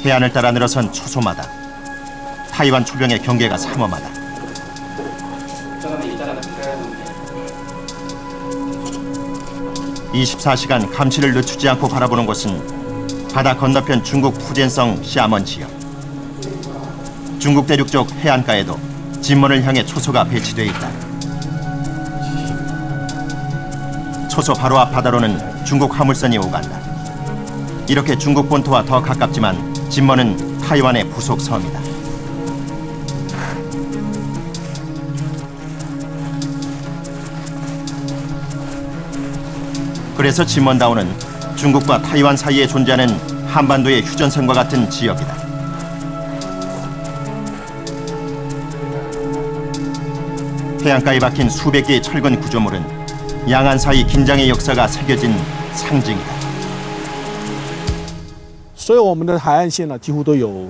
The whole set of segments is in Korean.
해안을 따라 늘어선 초소마다 타이완 초병의 경계가 삼엄하다. 24시간 감시를 늦추지 않고 바라보는 곳은 바다 건너편 중국 푸젠성 샤먼 지역. 중국 대륙 쪽 해안가에도 진먼을 향해 초소가 배치돼 있다. 초소 바로 앞 바다로는 중국 화물선이 오간다. 이렇게 중국 본토와 더 가깝지만 진먼은 타이완의 부속 섬이다. 그래서 진먼다오는 중국과 타이완 사이에 존재하는 한반도의 휴전선과 같은 지역이다. 해안가에 박힌 수백 개의 철근 구조물은 양안 사이 긴장의 역사가 새겨진 상징이다. 所有我们的海岸线呢，几乎都有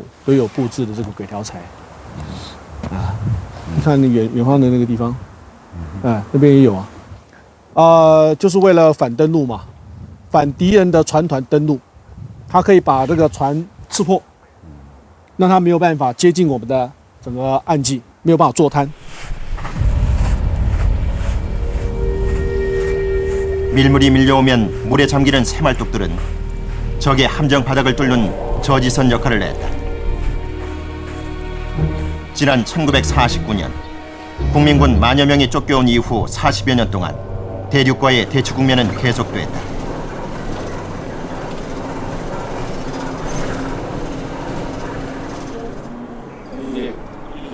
布置的这个轨条材啊。你看那远方的那个地方，那边也有啊。就是为了反登陆嘛，反敌人的船团登陆，它可以把这个船刺破，让它没有办法接近我们的整个岸际，没有办法坐滩。 밀물이 밀려오면 물에 잠기는 새말뚝들은 적의 함정 바닥을 뚫는 저지선 역할을 했다. 지난 1949년 국민군 만여 명이 쫓겨온 이후 40여 년 동안 대륙과의 대치 국면은 계속됐다.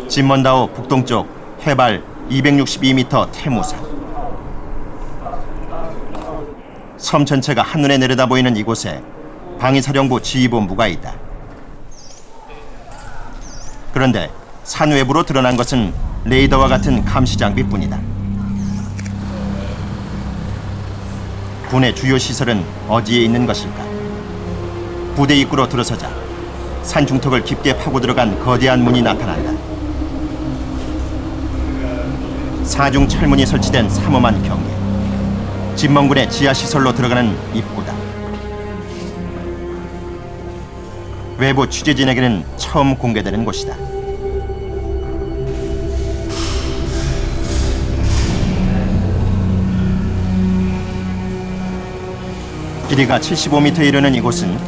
진먼다오 북동쪽 해발 262m 태무산. 섬 전체가 한눈에 내려다 보이는 이곳에 방위사령부 지휘본부가 있다. 그런데 산 외부로 드러난 것은 레이더와 같은 감시 장비뿐이다. 군의 주요 시설은 어디에 있는 것일까? 부대 입구로 들어서자 산 중턱을 깊게 파고 들어간 거대한 문이 나타난다. 사중 철문이 설치된 삼엄한 경계. 진먼군의 지하시설로 들어가는 입구다. 외부 취재진에게는 처음 공개되는 곳이다. 길이가 75m에 이르는 이곳은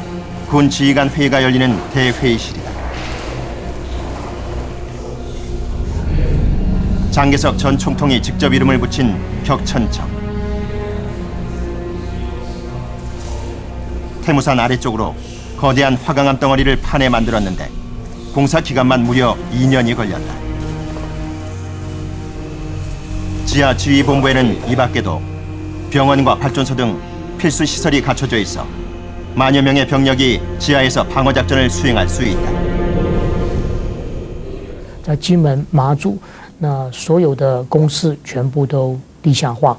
군 지휘관 회의가 열리는 대회의실이다. 장개석 전 총통이 직접 이름을 붙인 격천청. 태무산 아래쪽으로 거대한 화강암 덩어리를 파내 만들었는데 공사 기간만 무려 2년이 걸렸다. 지하 지휘본부에는 이 밖에도 병원과 발전소 등 필수 시설이 갖춰져 있어 만여 명의 병력이 지하에서 방어 작전을 수행할 수 있다. 在金门、马祖，那所有的工事全部都地下化，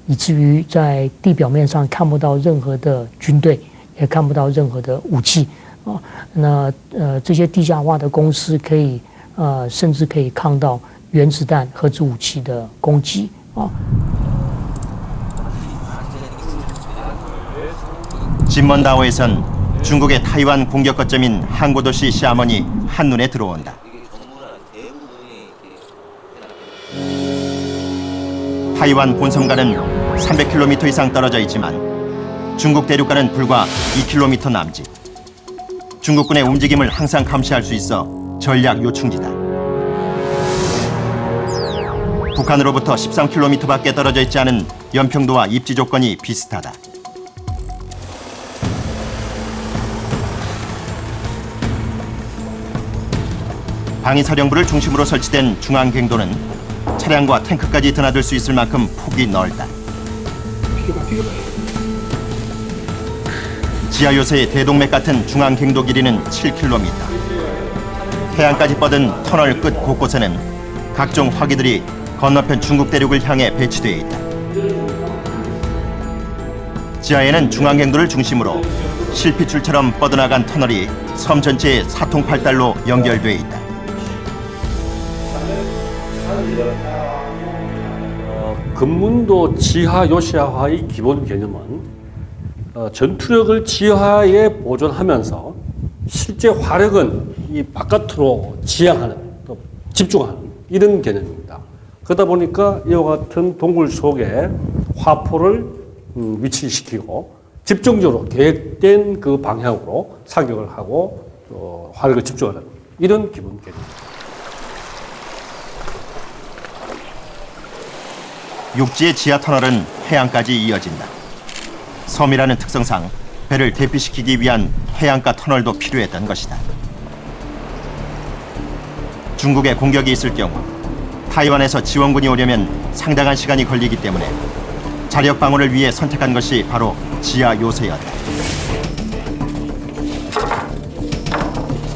以至于在地表面上看不到任何的军队，也看不到任何的武器啊。那这些地下化的公司可以甚至可以抗到原子弹、核子武器的攻击啊。 진먼다오에선 중국의 타이완 공격 거점인 항구도시 샤먼이 한눈에 들어온다. 타이완 본섬과는 300km 이상 떨어져 있지만 중국 대륙과는 불과 2km 남짓. 중국군의 움직임을 항상 감시할 수 있어 전략 요충지다. 북한으로부터 13km밖에 떨어져 있지 않은 연평도와 입지 조건이 비슷하다. 방위사령부를 중심으로 설치된 중앙갱도는 차량과 탱크까지 드나들 수 있을 만큼 폭이 넓다. 지하 요새의 대동맥 같은 중앙갱도 길이는 7km. 해안까지 뻗은 터널 끝 곳곳에는 각종 화기들이 건너편 중국 대륙을 향해 배치되어 있다. 지하에는 중앙갱도를 중심으로 실핏줄처럼 뻗어나간 터널이 섬 전체에 사통팔달로 연결돼 있다. 금문도 지하 요새화의 기본 개념은 전투력을 지하에 보존하면서 실제 화력은 이 바깥으로 지향하는, 또 집중하는 이런 개념입니다. 그러다 보니까 이와 같은 동굴 속에 화포를 위치시키고 집중적으로 계획된 그 방향으로 사격을 하고 화력을 집중하는 이런 기본 개념입니다. 육지의 지하 터널은 해안까지 이어진다. 섬이라는 특성상 배를 대피시키기 위한 해안가 터널도 필요했던 것이다. 중국의 공격이 있을 경우 타이완에서 지원군이 오려면 상당한 시간이 걸리기 때문에 자력 방어를 위해 선택한 것이 바로 지하 요새였다.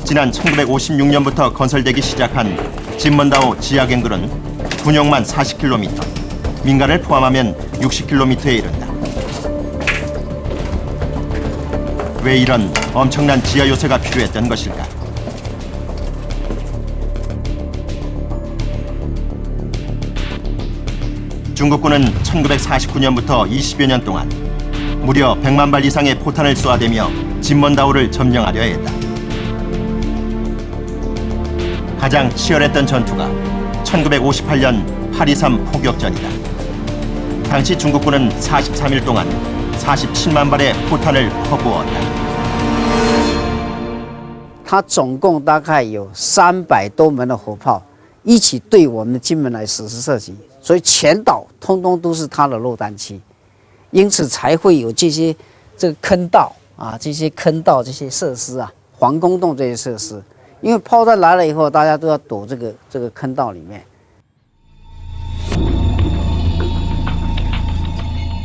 지난 1956년부터 건설되기 시작한 진먼다오 지하 갱글은 군용만 40km, 민간을 포함하면 60km에 이른다. 왜 이런 엄청난 지하 요새가 필요했던 것일까? 중국군은 1949년부터 20여 년 동안 무려 100만 발 이상의 포탄을 쏘아대며 진먼다오를 점령하려 했다. 가장 치열했던 전투가 1958년 8.23 포격전이다. 당시 중국군은 43일 동안 47만 발의 포탄을 퍼부었다. 它总共大概有300多门的火炮，一起对我们的金门来实施射击，所以全岛通通都是它的落弹区，因此才会有这些坑道啊，这些设施啊，防空洞这些设施。因为炮弹来了以后，大家都要躲这个坑道里面。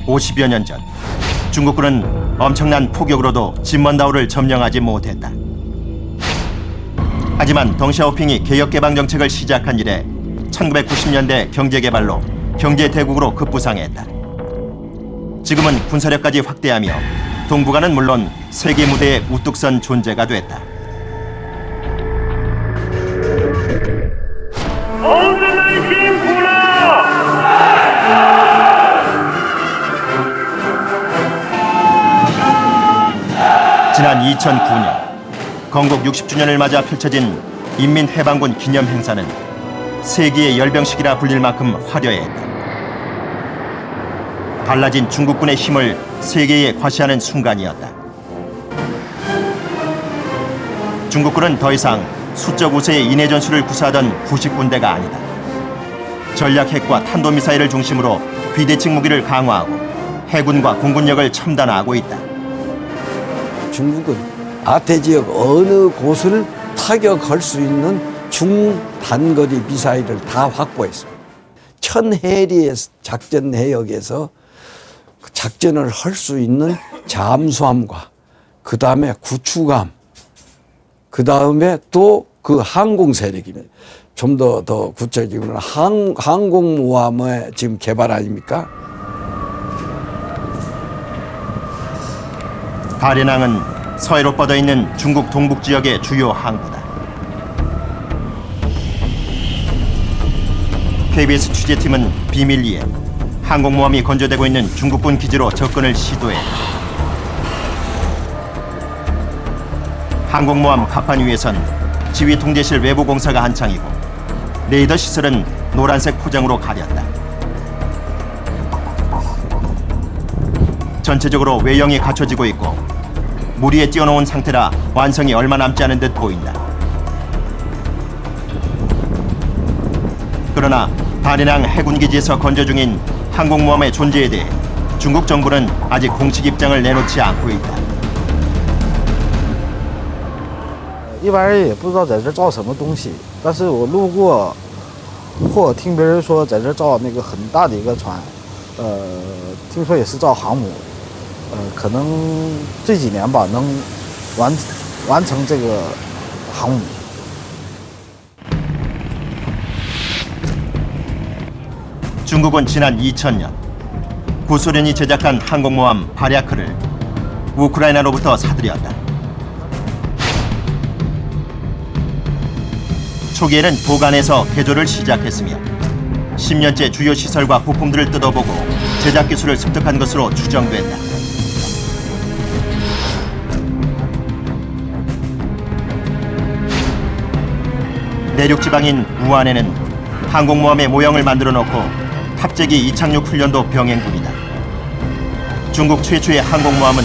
50여 년 전, 중국군은 엄청난 포격으로도 진먼다오를 점령하지 못했다. 하지만 덩샤오핑이 개혁개방 정책을 시작한 이래 1990년대 경제개발로 경제대국으로 급부상했다. 지금은 군사력까지 확대하며 동북아는 물론 세계 무대에 우뚝 선 존재가 됐다. 지난 2009년 건국 60주년을 맞아 펼쳐진 인민해방군 기념행사는 세기의 열병식이라 불릴 만큼 화려했다. 달라진 중국군의 힘을 세계에 과시하는 순간이었다. 중국군은 더 이상 수적 우세의 인해 전술을 구사하던 구식군대가 아니다. 전략 핵과 탄도미사일을 중심으로 비대칭 무기를 강화하고 해군과 공군력을 첨단화하고 있다. 중국은 아태 지역 어느 곳을 타격할 수 있는 중단거리 미사일을 다 확보했습니다. 천해리의 작전 내역에서 작전을 할 수 있는 잠수함과 그 다음에 구축함, 그 다음에 또 그 항공 세력입니다. 좀 더 구체적으로는 항공모함의 지금 개발 아닙니까? 다롄항은 서해로 뻗어있는 중국 동북 지역의 주요 항구다. KBS 취재팀은 비밀리에 항공모함이 건조되고 있는 중국군 기지로 접근을 시도했다. 항공모함 갑판 위에선 지휘 통제실 외부 공사가 한창이고 레이더 시설은 노란색 포장으로 가렸다. 전체적으로 외형이 갖춰지고 있고 물 위에 띄워놓은 상태라 완성이 얼마 남지 않은 듯 보인다. 그러나 다롄항 해군기지에서 건조 중인 항공모함의 존재에 대해 중국 정부는 아직 공식 입장을 내놓지 않고 있다. 一般人也不知道在这造什么东西，但是我路过，或听别人说在这造那个很大的一个船，听说也是造航母，可能这几年吧能完成这个航母。 중국은 지난 2000년 구소련이 제작한 항공모함 바랴크를 우크라이나로부터 사들였다. 초기에는 도간에서 개조를 시작했으며 10년째 주요 시설과 부품들을 뜯어보고 제작 기술을 습득한 것으로 추정된다. 내륙 지방인 우한에는 항공모함의 모형을 만들어 놓고 탑재기 이착륙 훈련도 병행 중이다. 중국 최초의 항공모함은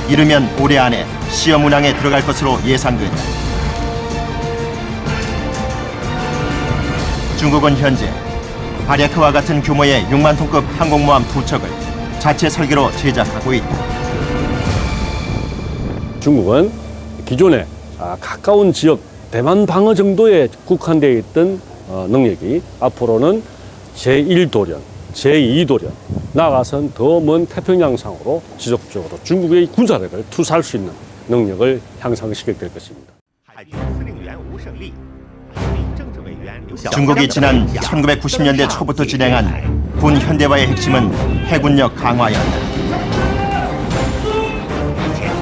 이르면 올해 안에 시험 운항에 들어갈 것으로 예상된다. 중국은 현재 바랴크와 같은 규모의 6만 톤급 항공모함 2척을 자체 설계로 제작하고 있다. 중국은 기존에 가까운 지역 대만 방어 정도에 국한되어 있던 능력이 앞으로는 제1도련, 제2도련, 나아가서는 더 먼 태평양상으로 지속적으로 중국의 군사력을 투사할 수 있는 능력을 향상시키게 될 것입니다. 중국이 지난 1990년대 초부터 진행한 군 현대화의 핵심은 해군력 강화였다.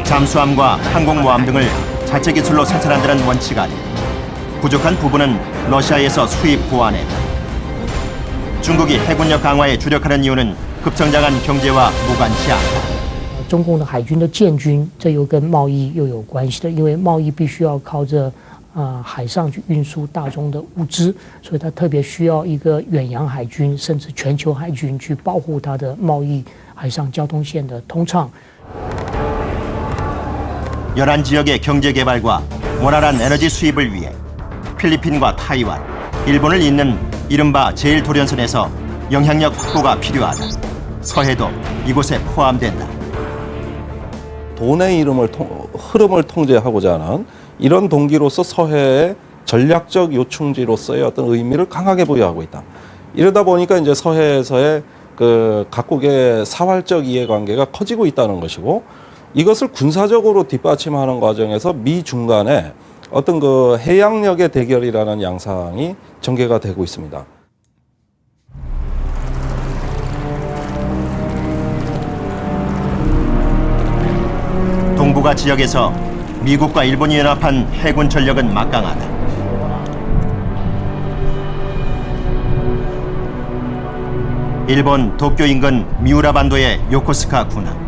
잠수함과 항공모함 등을 자체 기술로 생산한다는 원칙 아래 부족한 부분은 러시아에서 수입 보완했다. 중국이 해군력 강화에 주력하는 이유는 급성장한 경제와 무관치 않다. 中共的海军的建军，这又跟贸易又有关系的，因为贸易必须要靠着海上去运输大宗的物资，所以它特别需要一个远洋海军，甚至全球海军去保护它的贸易海上交通线的通畅。 열한 지역의 경제 개발과 원활한 에너지 수입을 위해 필리핀과 타이완, 일본을 잇는 이른바 제1도련선에서 영향력 확보가 필요하다. 서해도 이곳에 포함된다. 돈의 흐름을 통제하고자 하는 이런 동기로서 서해의 전략적 요충지로서의 어떤 의미를 강하게 부여하고 있다. 이러다 보니까 이제 서해에서의 그 각국의 사활적 이해관계가 커지고 있다는 것이고, 이것을 군사적으로 뒷받침하는 과정에서 미중 간에 어떤 그 해양력의 대결이라는 양상이 전개가 되고 있습니다. 동북아 지역에서 미국과 일본이 연합한 해군 전력은 막강하다. 일본 도쿄 인근 미우라 반도의 요코스카 군함.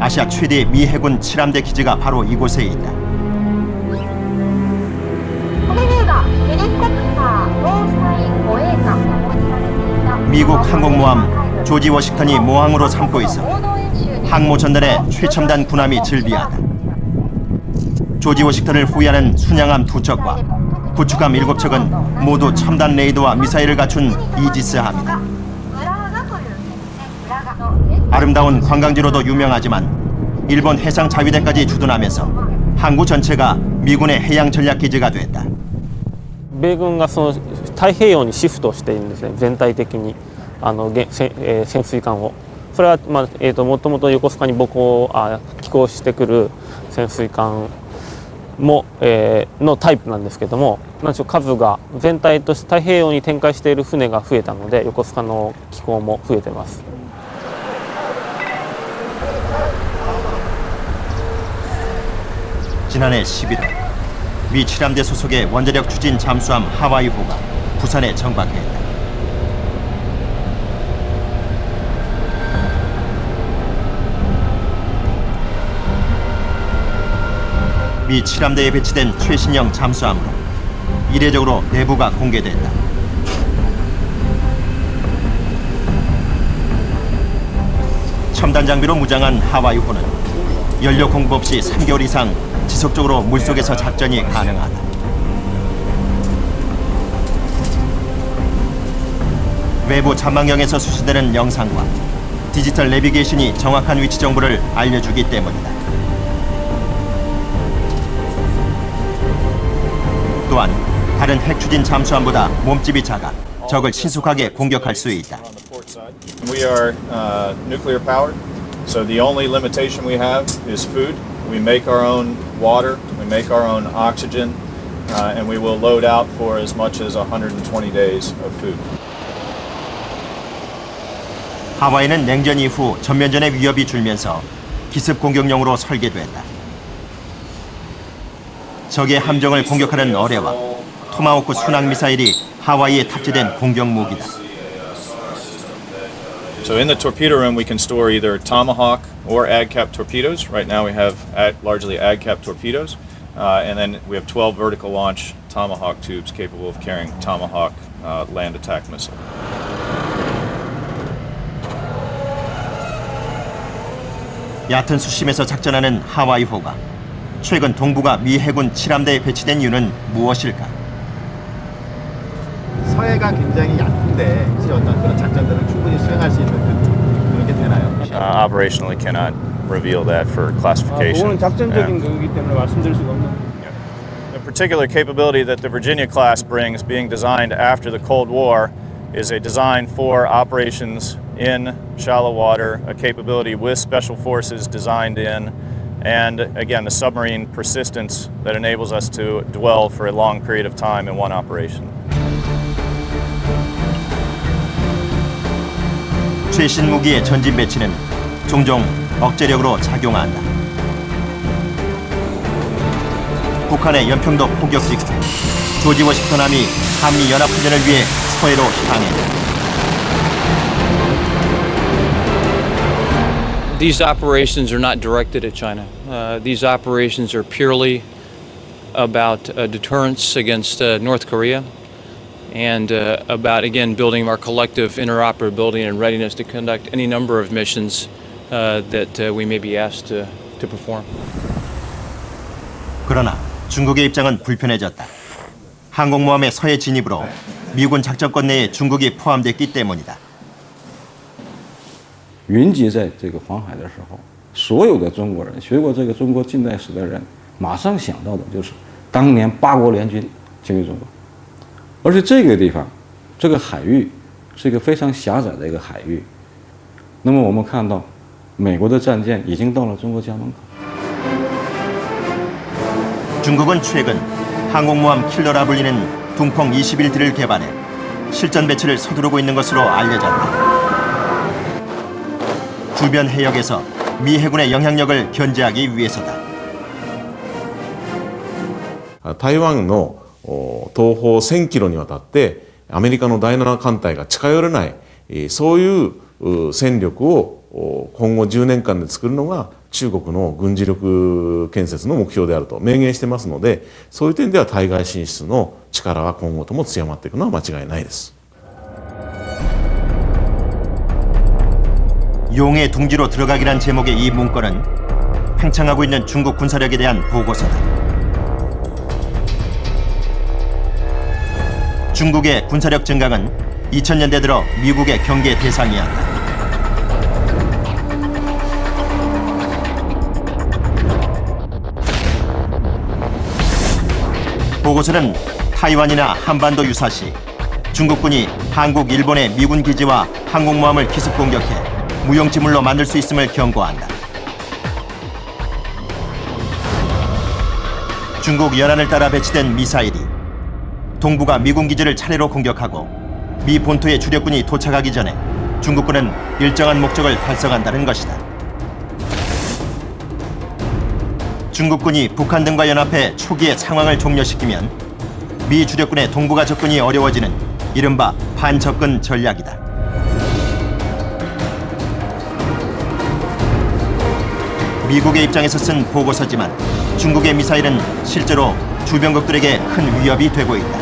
아시아 최대 미 해군 7함대 기지가 바로 이곳에 있다. 미국 항공모함 조지 워싱턴이 모항으로 삼고 있어 항모 전단에 최첨단 군함이 즐비하다. 조지 워싱턴을 후위하는 순양함 2척과 구축함 7척은 모두 첨단 레이더와 미사일을 갖춘 이지스함이다. 아름다운 관광지로도 유명하지만 일본 해상 자위대까지 주둔하면서 항구 전체가 미군의 해양 전략 기지가 됐다. 米軍がその太平洋にシフトしているんですね、全体的に潜水艦を。それは、もともと横須賀に寄港してくる潜水艦も、のタイプなんですけども、なんでしょう、数が全体として太平洋に展開している船が増えたので、横須賀の寄港も増えてます。 지난해 11월 미 7함대 소속의 원자력 추진 잠수함 하와이호가 부산에 정박했다. 미 7함대에 배치된 최신형 잠수함으로 이례적으로 내부가 공개됐다. 첨단 장비로 무장한 하와이호는 연료 공급 없이 3개월 이상 지속적으로 물속에서 작전이 가능하다. 외부 잠망경에서 수신되는 영상과 디지털 내비게이션이 정확한 위치 정보를 알려주기 때문이다. 또한 다른 핵추진 잠수함보다 몸집이 작아 적을 신속하게 공격할 수 있다. We are nuclear powered, so the only limitation we have is food. We make our own water, we make our own oxygen, and we will load out for as much as 120 days of food. 하와이는 냉전 이후 전면전의 위협이 줄면서 기습 공격용으로 설계됐다. 적의 함정을 공격하는 어뢰와 토마호크 순항 미사일이 하와이에 탑재된 공격 무기다. So in the torpedo room, we can store either Tomahawk or ADCAP torpedoes. Right now, we have largely ADCAP torpedoes. and then we have 12 vertical launch Tomahawk tubes capable of carrying Tomahawk land attack missile. 얕은 수심에서 작전하는 하와이호가 최근 동부가 미 해군 7함대에 배치된 이유는 무엇일까? 서해가 굉장히 얕은데 혹시 어떤 그런 작전들을 충분히 수행할 수 있는 그런 게 되나요? Operationally cannot reveal that for classification. 그거는 작전적인 거기 때문에 말씀드릴 수가 없는. The particular capability that the Virginia class brings, being designed after the Cold War, is a design for operations in shallow water, a capability with special forces designed in, and again, the submarine persistence that enables us to dwell for a long period of time in one operation. 최신 무기의 전진 배치는 종종 억제력으로 작용한다. 북한의 연평도 포격 직후 조지 워싱턴함이 한미 연합훈련을 위해 서해로 향했다. These operations are not directed at China. These operations are purely about deterrence against North Korea and about, again, building our collective interoperability and readiness to conduct any number of missions that we may be asked to perform. 그러나 중국의 입장은 불편해졌다. 항공모함의 서해 진입으로 미군 작전권 내에 중국이 포함됐기 때문이다. 云集在这个黄海的时候，所有的中国人学过这个中国近代史的人，马上想到的就是当年八国联军侵略中国，而且这个地方，这个海域是一个非常狭窄的一个海域。那么我们看到，美国的战舰已经到了中国家门口。 중국은 최근 항공모함 킬러라 불리는 둥펑 21D를 개발해 실전 배치를 서두르고 있는 것으로 알려졌다. 주변 해역에서 미 해군의 영향력을 견제하기 위해서다. 台湾の東方1000キロにわたってアメリカの第7艦隊が近寄れない、そういう戦力を今後10年間で作るのが中国の軍事力建設の目標であると明言してますので、そういう点では対外進出の力は今後とも強まっていくのは間違いないです。 용의 둥지로 들어가기란 제목의 이 문건은 팽창하고 있는 중국 군사력에 대한 보고서다. 중국의 군사력 증강은 2000년대 들어 미국의 경계 대상이었다. 보고서는 타이완이나 한반도 유사시 중국군이 한국, 일본의 미군 기지와 항공모함을 기습 공격해 무용지물로 만들 수 있음을 경고한다. 중국 연안을 따라 배치된 미사일이 동북아 미군 기지를 차례로 공격하고 미 본토의 주력군이 도착하기 전에 중국군은 일정한 목적을 달성한다는 것이다. 중국군이 북한 등과 연합해 초기에 상황을 종료시키면 미 주력군의 동북아 접근이 어려워지는 이른바 반접근 전략이다. 미국의 입장에서 쓴 보고서지만 중국의 미사일은 실제로 주변국들에게 큰 위협이 되고 있다.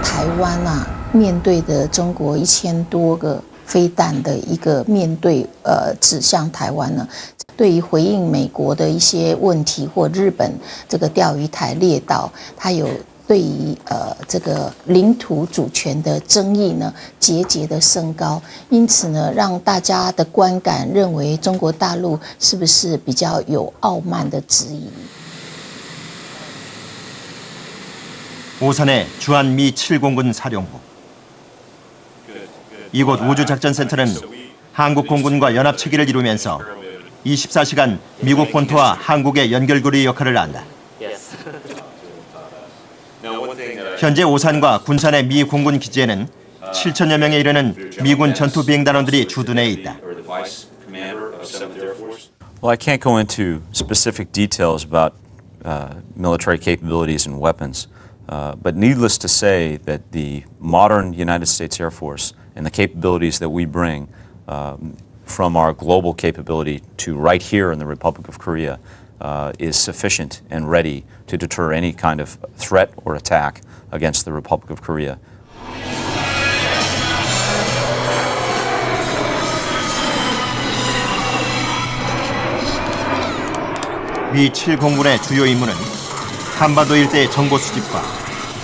台湾啊，面对的中国1000多个飞弹的一个面对指向台湾呢，对于回应美国的一些问题或日本这个钓鱼台列岛，它有。 对于这个领土主权的争议呢，节节的升高，因此呢，让大家的观感认为中国大陆是不是比较有傲慢的质疑？ 오산의 주한미 7공군 사령부. 이곳 우주작전센터는 한국 공군과 연합 체계를 이루면서 24시간 미국 본토와 한국의 연결고리 역할을 한다. 현재 오산과 군산의 미 공군 기지에는 7천여 명에 이르는 미군 전투 비행단원들이 주둔해 있다. Well, I can't go into specific details about military capabilities and weapons, but needless to say that the modern United States Air Force and the capabilities that we bring from our global capability to right here in the Republic of Korea is sufficient and ready to deter any kind of threat or attack against the Republic of Korea. 미 7공군의 주요 임무는 한반도 일대의 정보 수집과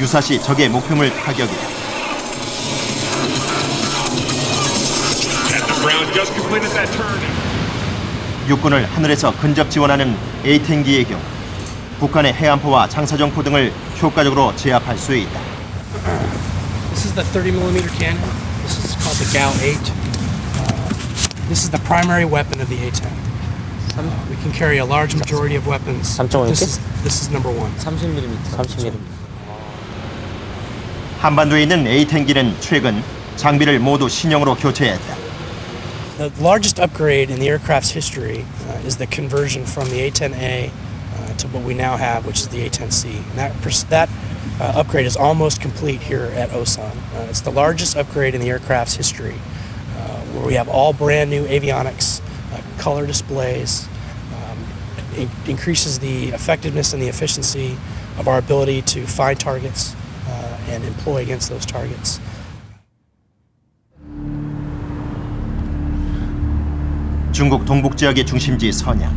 유사시 적의 목표물 타격이다. 육군을 하늘에서 근접 지원하는 A탱기의 경우 북한의 해안포와 장사정포 등을 효과적으로 제압할 수 있다. This is the 30mm cannon. This is called the GAU-8. This is the primary weapon of the A-10. We can carry a large majority of weapons. This is number one. 30mm. 한반도에 있는 A탱기는 최근 장비를 모두 신형으로 교체했다. The largest upgrade in the aircraft's history is the conversion from the A-10A to what we now have, which is the A-10C. And that upgrade is almost complete here at Osan. It's the largest upgrade in the aircraft's history, where we have all brand new avionics, color displays. It increases the effectiveness and the efficiency of our ability to find targets and employ against those targets. 중국 동북 지역의 중심지 선양.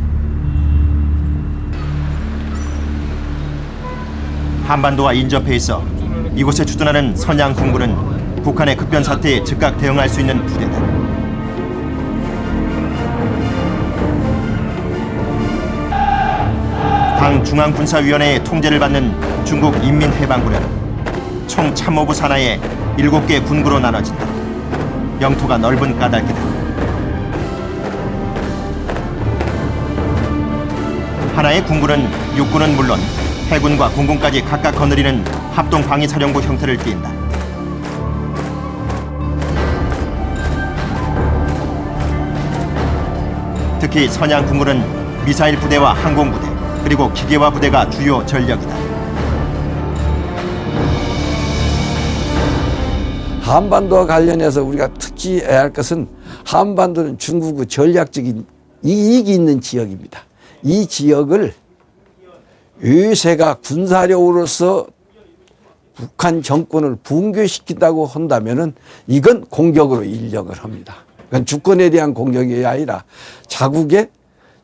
한반도와 인접해 있어 이곳에 주둔하는 선양 군군은 북한의 급변 사태에 즉각 대응할 수 있는 부대다. 당 중앙군사위원회의 통제를 받는 중국 인민해방군은 총 참모부 산하에 7개 군구로 나눠진다. 영토가 넓은 까닭이다. 하나의 군군은 육군은 물론 해군과 공군까지 각각 거느리는 합동방위사령부 형태를 띈다. 특히 선양 군군은 미사일 부대와 항공부대 그리고 기계화 부대가 주요 전력이다. 한반도와 관련해서 우리가 특지해야 할 것은 한반도는 중국의 전략적인 이익이 있는 지역입니다. 이 지역을 유세가 군사력으로서 북한 정권을 붕괴시킨다고 한다면은 이건 공격으로 인정을 합니다. 그건 주권에 대한 공격이 아니라 자국의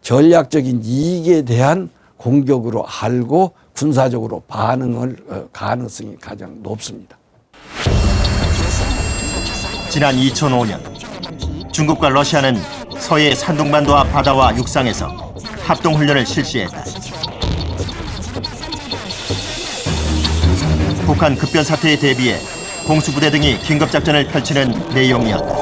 전략적인 이익에 대한 공격으로 알고 군사적으로 반응할 가능성이 가장 높습니다. 지난 2005년 중국과 러시아는 서해 산둥반도와 바다와 육상에서 합동훈련을 실시했다. 북한 급변 사태에 대비해 공수부대 등이 긴급작전을 펼치는 내용이었다.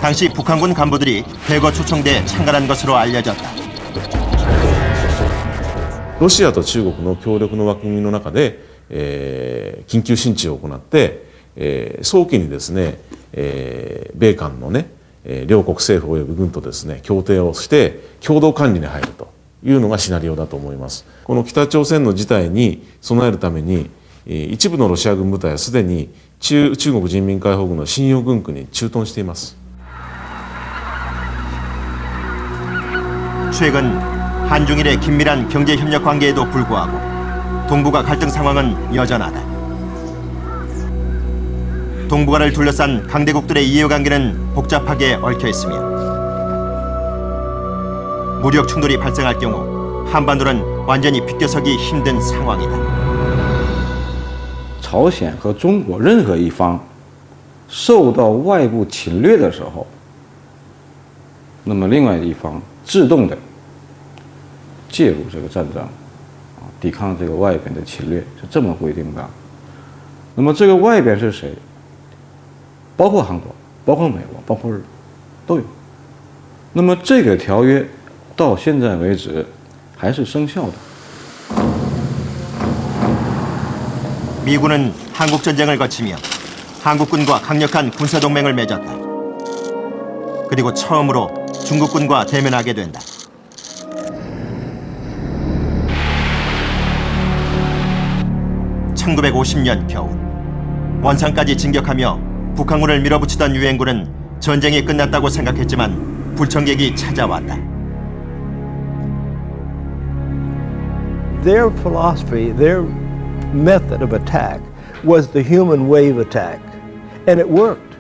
당시 북한군 간부들이 대거 초청돼 참가한 것으로 알려졌다. ロシアと中国の協力の枠組みの中で、緊急進駐を行って、早期にですね、米韓のね、両国政府及び軍とですね協定をして共同管理に入るというのがシナリオだと思います。この北朝鮮の事態に備えるために一部のロシア軍部隊はすでに中国人民解放軍の信用軍区に駐屯しています。 최근 한중일의 긴밀한 경제협력 관계에도 불구하고 동북아 갈등 상황은 여전하다. 동북아를 둘러싼 강대국들의 이해관계는 복잡하게 얽혀 있으며 무력 충돌이 발생할 경우 한반도는 완전히 비껴서기 힘든 상황이다. 朝鲜和中国任何一方受到外部侵略的时候，那么另外一方自动的介入这个战争，抵抗这个外边的侵略，是这么规定的。那么这个外边是谁？ 包括韩国、包括美国、包括日本都有。那么这个条约到现在为止还是生效的。 미군은 한국 전쟁을 거치며 한국군과 강력한 군사 동맹을 맺었다. 그리고 처음으로 중국군과 대면하게 된다. (1950년) 겨울 원산까지 진격하며 북한군을 밀어붙이던 유엔군은 전쟁이 끝났다고 생각했지만 불청객이 찾아왔다. their philosophy, their method of attack was the human wave attack. And it worked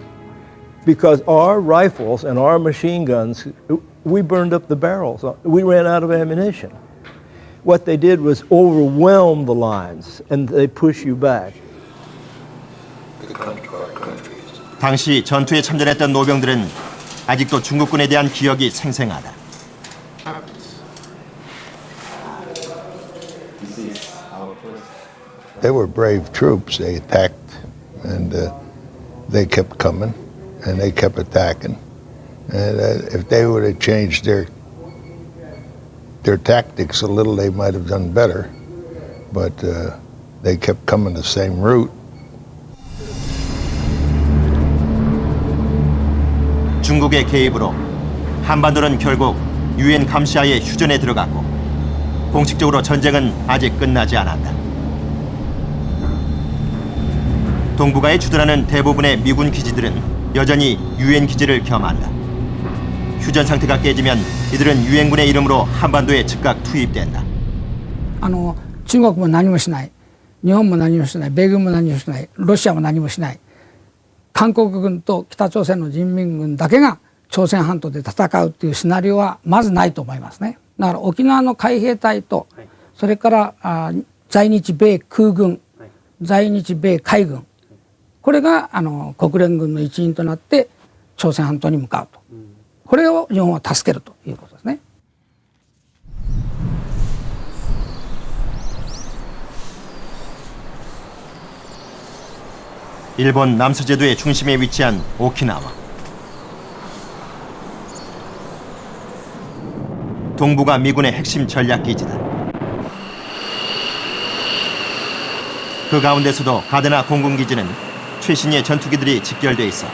because our rifles and our machine guns, we burned up the barrels. We ran out of ammunition. What they did was overwhelm the lines and they push you back. 당시 전투에 참전했던 노병들은 아직도 중국군에 대한 기억이 생생하다. They were brave troops. They attacked, and they kept coming, and they kept attacking. And if they would have changed their tactics a little, they might have done better. But they kept coming the same route. 중국의 개입으로 한반도는 결국 유엔 감시하에 휴전에 들어갔고 공식적으로 전쟁은 아직 끝나지 않았다. 동북아에 주둔하는 대부분의 미군 기지들은 여전히 유엔 기지를 겸한다. 휴전 상태가 깨지면 이들은 유엔군의 이름으로 한반도에 즉각 투입된다. 中国も何もしない、日本も何もしない、米軍も何もしない、ロシアも何もしない、韓国軍と北朝鮮の人民軍だけが朝鮮半島で戦うというシナリオはまずないと思いますね。だから沖縄の海兵隊とそれから在日米空軍、在日米海軍、これが国連軍の一員となって朝鮮半島に向かうと、これを日本は助けるということですね。일본 남서제도의 중심에 위치한 오키나와. 동부가 미군의 핵심 전략기지다. 그 가운데서도 가드나 공군기지는 최신의 전투기들이 직결돼 있어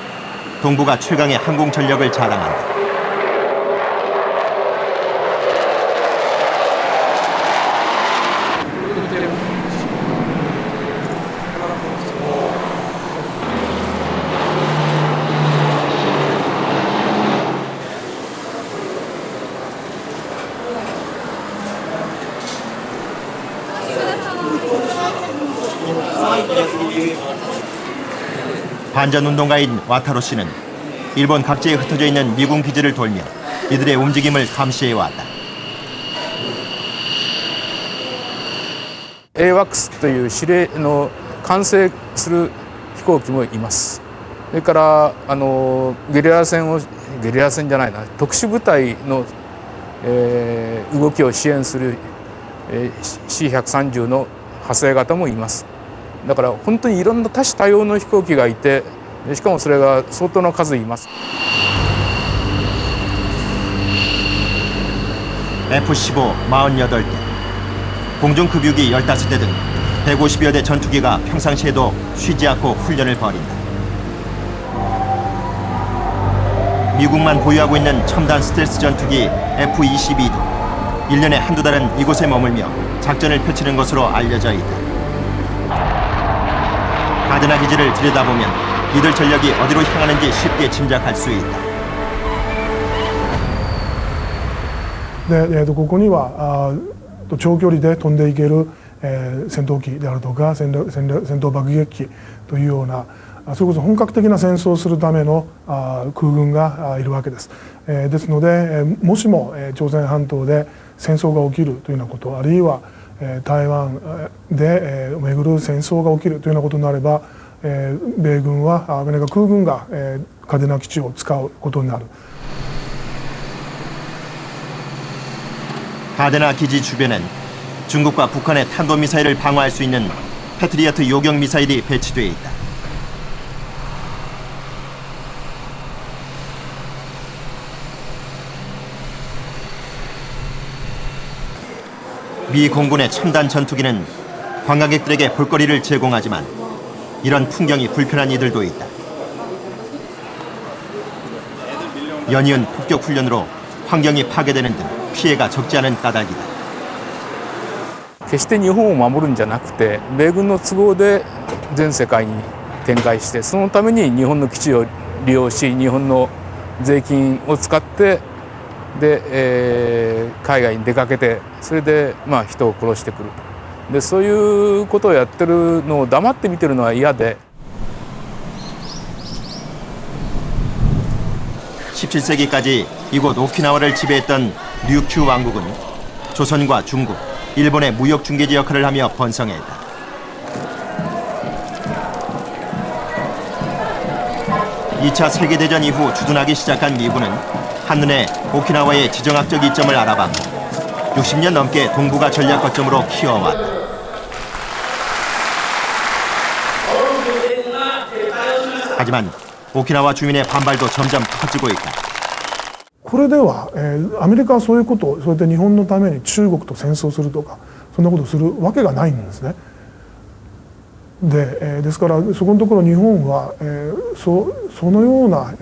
동부가 최강의 항공 전력을 자랑한다. 반전운동가인 와타로 씨는 일본 각지에 흩어져 있는 미군 기지를 돌며 이들의 움직임을 감시해왔다. AWACS という指令の管制する飛行機もいます。それからゲリラ戦じゃないな、特殊部隊の、動きを支援する、C130 の派生型もいます。だから本当にいろんな多種多様の飛行機がいて、しかもそれが相当の数います。F-15 48대, 공중급유기 15대 등 150여 대 전투기가 평상시에도 쉬지 않고 훈련을 벌인다. 미국만 보유하고 있는 첨단 스텔스 전투기 F-22도 1년에 한두 달은 이곳에 머물며 작전을 펼치는 것으로 알려져 있다. 가드나 기지를 들여다보면 이들 전력이 어디로 향하는지 쉽게 짐작할 수 있다. でここには長距離で飛んでいける、戦闘機であるとか戦闘爆撃機というようなそれこそ本格的な戦争をするための空軍がいるわけです。ですのでもしも朝鮮半島で戦争が起きるというようなことあるいは台湾で巡る戦争が起きるというようなことになれば米軍はアメリカ空軍が嘉手納基地を使うことになる。 가데나 기지 주변엔 중국과 북한의 탄도미사일을 방어할 수 있는 패트리어트 요격 미사일이 배치돼 있다. 미 공군의 첨단 전투기는 관광객들에게 볼거리를 제공하지만 이런 풍경이 불편한 이들도 있다. 연이은 폭격 훈련으로 환경이 파괴되는 등 피해가 적지 않은 까닭이다. 決して日本を守るんじゃなくて米軍の都合で全世界に展開してそのために日本の基地を利用し日本の税金を使ってで、海海外に出かけてそれで人を殺してくると。でそういうことをやってるのを黙って見てるのは嫌で。 17세기까지 이곳 오키나와를 지배했던 류큐 왕국은 조선과 중국, 일본의 무역 중개지 역할을 하며 번성했다. (2차) 세계대전 이후 주둔하기 시작한 미군은 한눈에 오키나와의 지정학적 이점을 알아봤고 60년 넘게 동북아 전략 거점으로 키워왔다. 하지만 오키나와 주민의 반발도 점점 커지고 있다. これでは、アメリカはそういうことをそうやって日本のために中国と戦争するとかそんなことをするわけがないんですね。ですからそこのところ日本は、そのような、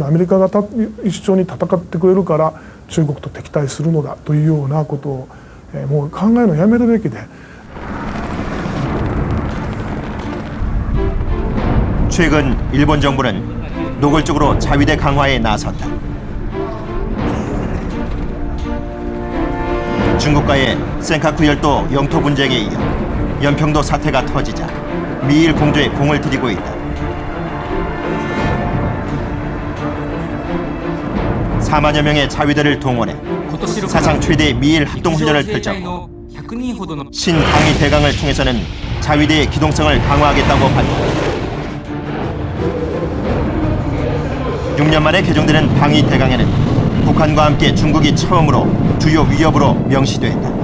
アメリカが一緒に戦ってくれるから中国と敵対するのだというようなことを、もう考えるのをやめるべきで。 최근 일본 정부는 노골적으로 자위대 강화에 나섰다. 중국과의 센카쿠 열도 영토 분쟁에 이어 연평도 사태가 터지자 미일 공조에 공을 들이고 있다. 4만여 명의 자위대를 동원해 사상 최대의 미일 합동훈련을 펼쳤고 신방위 대강을 통해서는 자위대의 기동성을 강화하겠다고 발표했다. 6년 만에 개정되는 방위 대강에는 북한과 함께 중국이 처음으로 주요 위협으로 명시됐다.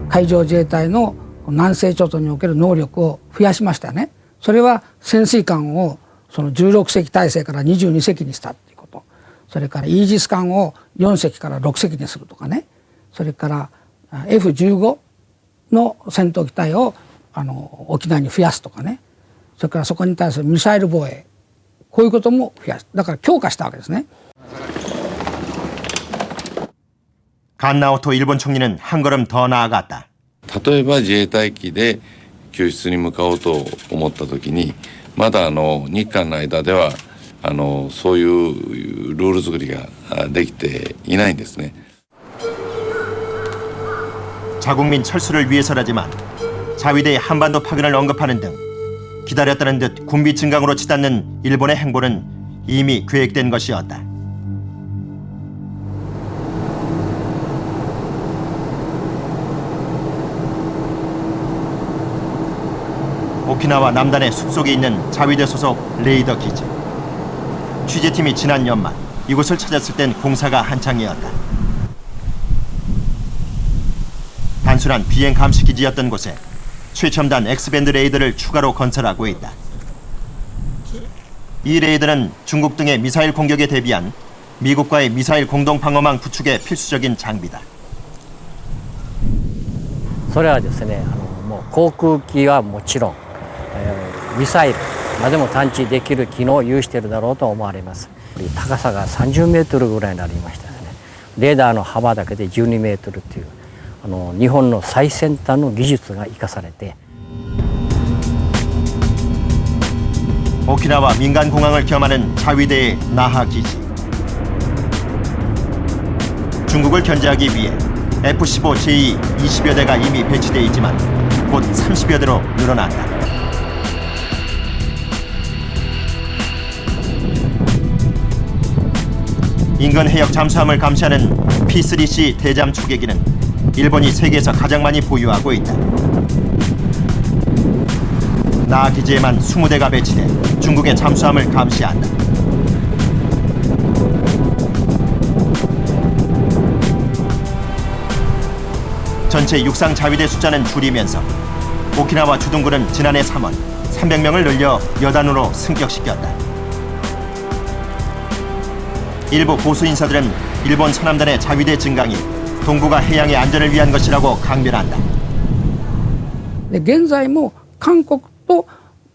海上自衛隊の南西諸島における能力を増やしましたね。それは潜水艦をその16隻体制から22隻にしたっていうこと、それからイージス艦を4隻から6隻にするとかね、それから F15 の戦闘機体を沖縄に増やすとかね、それからそこに対するミサイル防衛、こういうことも増やす、だから強化したわけですね。 간나오토 일본 총리는 한 걸음 더 나아갔다. 例えば自衛隊機で救出に向かおうと思った時にまだ日韓の間ではそういうルール作りができていないんですね。 자국민 철수를 위해서라지만 자위대의 한반도 파견을 언급하는 등 기다렸다는 듯 군비 증강으로 치닫는 일본의 행보는 이미 계획된 것이었다. 오키나와 남단의 숲속에 있는 자위대 소속 레이더 기지. 취재팀이 지난 연말 이곳을 찾았을 땐 공사가 한창이었다. 단순한 비행 감시 기지였던 곳에 최첨단 X밴드 레이더를 추가로 건설하고 있다. 이 레이더는 중국 등의 미사일 공격에 대비한 미국과의 미사일 공동 방어망 구축에 필수적인 장비다. それはですね、もう航空機はもちろん、ミサイルまでも探知できる機能を有しているだろうと思われます。高さが30メートルぐらいになりましたですね。レーダーの幅だけで12メートルという日本の最先端の技術が生かされて 오키나와 민간 공항을 겸하는 자위대의 나하 기지. 중국을 견제하기 위해 F-15J 20여 대가 이미 배치돼 있지만 곧 30여 대로 늘어난다. 인근 해역 잠수함을 감시하는 P-3C 대잠 초계기는 일본이 세계에서 가장 많이 보유하고 있다. 나하 기지에만 20대가 배치돼 중국의 잠수함을 감시한다. 전체 육상 자위대 숫자는 줄이면서 오키나와 주둔군은 지난해 3월 300명을 늘려 여단으로 승격시켰다. 일부 보수 인사들은 일본 서남단의 자위대 증강이 동북아 해양의 안전을 위한 것이라고 강변한다. 現在も韓国と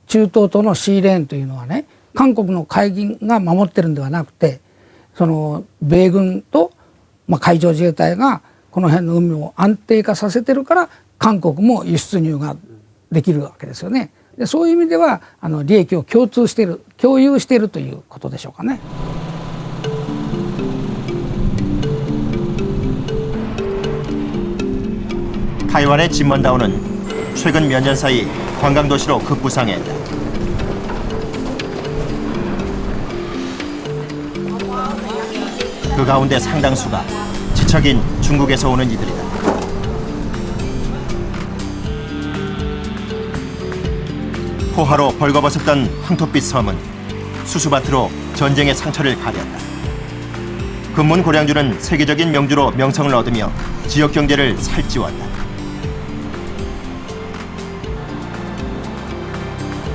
中東とのシーレーンというのはね、韓国の海軍が守ってるんではなくて、その米軍と、海上自衛隊がこの辺の海を安定化させてるから韓国も輸出入ができるわけですよね。でそういう意味では利益を共有しているということでしょうかね。 타이완의 진먼다운은 최근 몇 년 사이 관광도시로 급부상했다. 그 가운데 상당수가 지척인 중국에서 오는 이들이다. 포화로 벌거벗었던 황토빛 섬은 수수밭으로 전쟁의 상처를 가렸다. 금문 고량주는 세계적인 명주로 명성을 얻으며 지역 경제를 살찌웠다.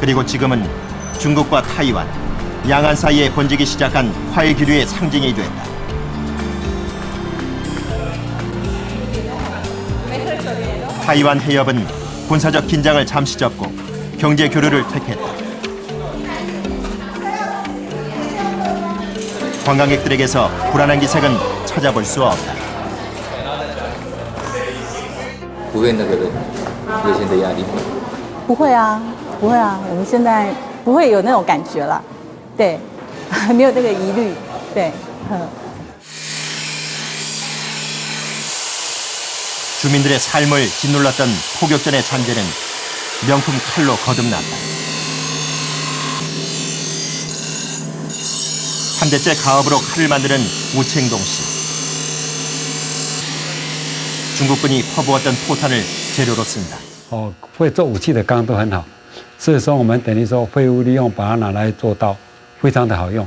그리고 지금은 중국과 타이완, 양안 사이에 번지기 시작한 화해 기류의 상징이 됐다. 타이완 해협은 군사적 긴장을 잠시 접고 경제 교류를 택했다. 관광객들에게서 불안한 기색은 찾아볼 수 없다. 不会那个的有些的压力吗？不会啊，不会啊，我们现在不会有那种感觉了，对，没有那个疑虑，对， 주민들의 삶을 짓눌렀던 포격전의 잔재는 명품 칼로 거듭났다. 한 대째 가업으로 칼을 만드는 우챙동 씨. 중국군이 퍼부었던 포탄을 재료로 쓴다. 会做武器的钢都很好，所以说我们等于说废物利用，把它拿来做刀，非常的好用。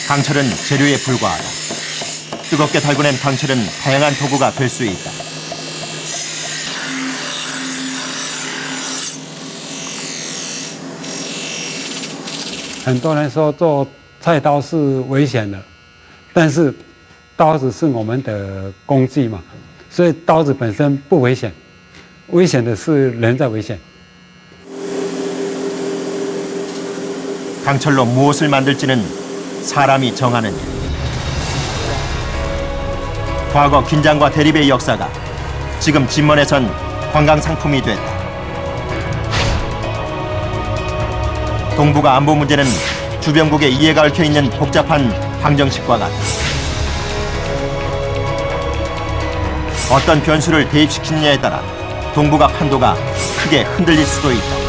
강철은 재료에 불과하다. 뜨겁게 달궈낸 강철은 다양한 도구가 될 수 있다.很多人说做菜刀是危险的，但是刀子是我们的工具嘛，所以刀子本身不危险，危险的是人在危险。 강철로 무엇을 만들지는 사람이 정하는 일. 과거 긴장과 대립의 역사가 지금 진먼에선 관광상품이 됐다. 동북아 안보 문제는 주변국의 이해가 얽혀있는 복잡한 방정식과 같다. 어떤 변수를 대입시키느냐에 따라 동북아 판도가 크게 흔들릴 수도 있다.